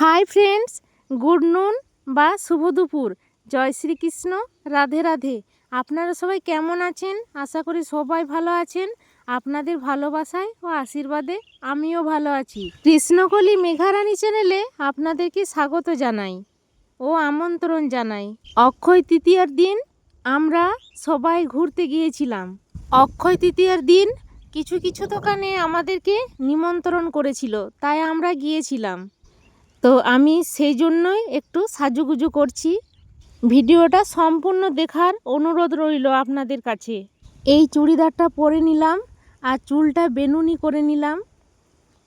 Hi friends, good নুন বা শুভ দুপুর। জয় শ্রীকৃষ্ণ, রাধে রাধে। আপনারা সবাই কেমন আছেন? আশা করি সবাই ভালো আছেন। আপনাদের ভালোবাসায় ও আশীর্বাদে আমিও ভালো আছি। কৃষ্ণকলি মেঘারানী চ্যানেলে আপনাদেরকে স্বাগত জানাই ও আমন্ত্রণ জানাই। অক্ষয় তৃতীয়ার দিন আমরা সবাই ঘুরতে গিয়েছিলাম। অক্ষয় তৃতীয়ার দিন কিছু কিছু দোকানে আমাদেরকে নিমন্ত্রণ করেছিল, তাই আমরা গিয়েছিলাম। তো আমি সেই জন্যই একটু সাজুগুজু করছি। ভিডিওটা সম্পূর্ণ দেখার অনুরোধ রইল আপনাদের কাছে। এই চুড়িদারটা পরে নিলাম আর চুলটা বেনুনি করে নিলাম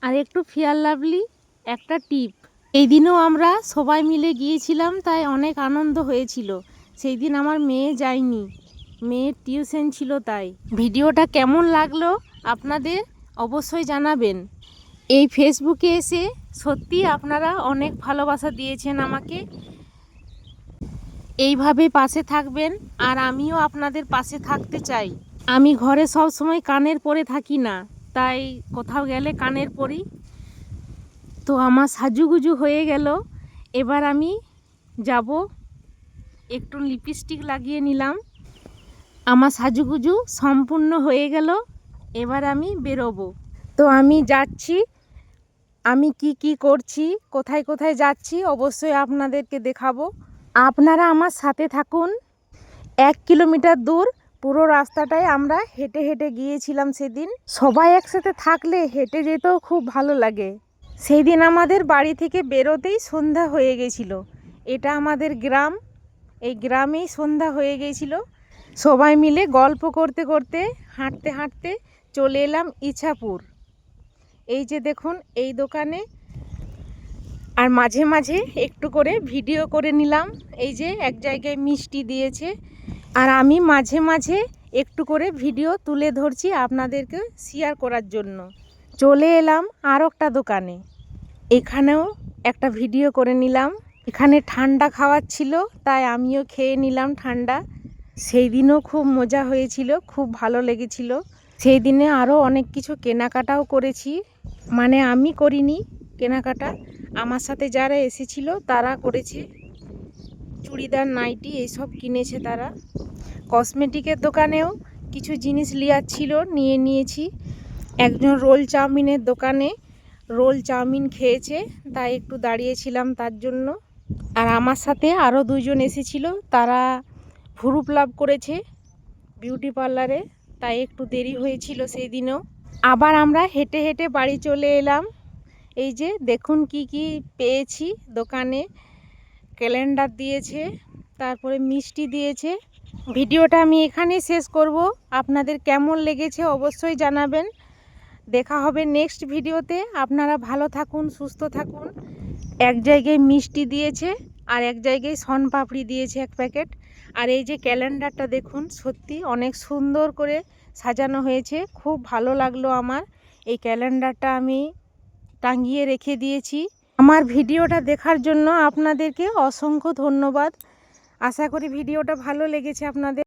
আর একটু ফেয়ার লাভলি একটা টিপ। এই দিনও আমরা সবাই মিলে গিয়েছিলাম, তাই অনেক আনন্দ হয়েছিল। সেই দিন আমার মেয়ে যায়নি, মেয়ের টিউশন ছিল। তাই ভিডিওটা কেমন লাগলো আপনাদের অবশ্যই জানাবেন। এই ফেসবুকে এসে সত্যি আপনারা অনেক ভালোবাসা দিয়েছেন আমাকে। এইভাবে পাশে থাকবেন আর আমিও আপনাদের পাশে থাকতে চাই। আমি ঘরে সব সময় কানের পরে থাকি না, তাই কোথাও গেলে কানের পরি। তো আমার সাজুগুজু হয়ে গেল। এবার আমি যাব, একটু লিপস্টিক লাগিয়ে নিলাম। আমার সাজুগুজু সম্পূর্ণ হয়ে গেল। এবার আমি বেরোবো। তো আমি যাচ্ছি, আমি কি করছি, কোথায় কোথায় যাচ্ছি অবশ্যই আপনাদেরকে দেখাবো। আপনারা আমার সাথে থাকুন। 1 কিলোমিটার দূর পুরো রাস্তাটায় আমরা হেঁটে হেঁটে গিয়েছিলাম। সেদিন সবাই একসাথে থাকলে হেঁটে যেতেও খুব ভালো লাগে। সেই দিন আমাদের বাড়ি থেকে বেরোতেই সন্ধ্যা হয়ে গেছিল। এটা আমাদের গ্রাম, এই গ্রামেই সন্ধ্যা হয়ে গেছিল। সবাই মিলে গল্প করতে করতে হাঁটতে হাঁটতে চলে এলাম ইছাপুর। এই যে দেখুন এই দোকানে, আর মাঝে মাঝে একটু করে ভিডিও করে নিলাম। এই যে এক জায়গায় মিষ্টি দিয়েছে, আর আমি মাঝে মাঝে একটু করে ভিডিও তুলে ধরছি আপনাদেরকে শেয়ার করার জন্য। চলে এলাম আর একটা দোকানে, এখানেও একটা ভিডিও করে নিলাম। এখানে ঠান্ডা খাওয়াচ্ছিল, তাই আমিও খেয়ে নিলাম ঠান্ডা। সেই দিনও খুব মজা হয়েছিল, খুব ভালো লেগেছিল। সেই দিনে আরও অনেক কিছু কেনাকাটাও করেছি, মানে আমি করিনি কেনাকাটা, আমার সাথে যারা এসেছিল তারা করেছে। চুড়িদার, নাইটি এইসব কিনেছে তারা। কসমেটিকের দোকানেও কিছু জিনিস নেওয়ার ছিল, নিয়ে নিয়েছি। একজন রোল চাউমিনের দোকানে রোল চাউমিন খেয়েছে, তাই একটু দাঁড়িয়েছিলাম তার জন্য। আর আমার সাথে আরও 2 জন এসেছিল, তারা ভুরু প্লাক করেছে বিউটি পার্লারে, তাই একটু দেরি হয়েছিল সেই দিনেও। আবার আমরা হেঁটে হেঁটে বাড়ি চলে এলাম। এই যে দেখুন কি কি পেয়েছি দোকানে। ক্যালেন্ডার দিয়েছে, তারপরে মিষ্টি দিয়েছে। ভিডিওটা আমি এখানেই শেষ করব। আপনাদের কেমন লেগেছে অবশ্যই জানাবেন। দেখা হবে নেক্সট ভিডিওতে। আপনারা ভালো থাকুন, সুস্থ থাকুন। এক জায়গায় মিষ্টি দিয়েছে আর এক জায়গায় শনপাপড়ি দিয়েছে 1 প্যাকেট। আর এই যে ক্যালেন্ডারটা দেখুন, সত্যি অনেক সুন্দর করে সাজানো হয়েছে, খুব ভালো লাগলো আমার। এই ক্যালেন্ডারটা আমি টাঙিয়ে রেখে দিয়েছি। আমার ভিডিওটা দেখার জন্য আপনাদেরকে অসংখ্য ধন্যবাদ। আশা করি ভিডিওটা ভালো লেগেছে আপনাদের।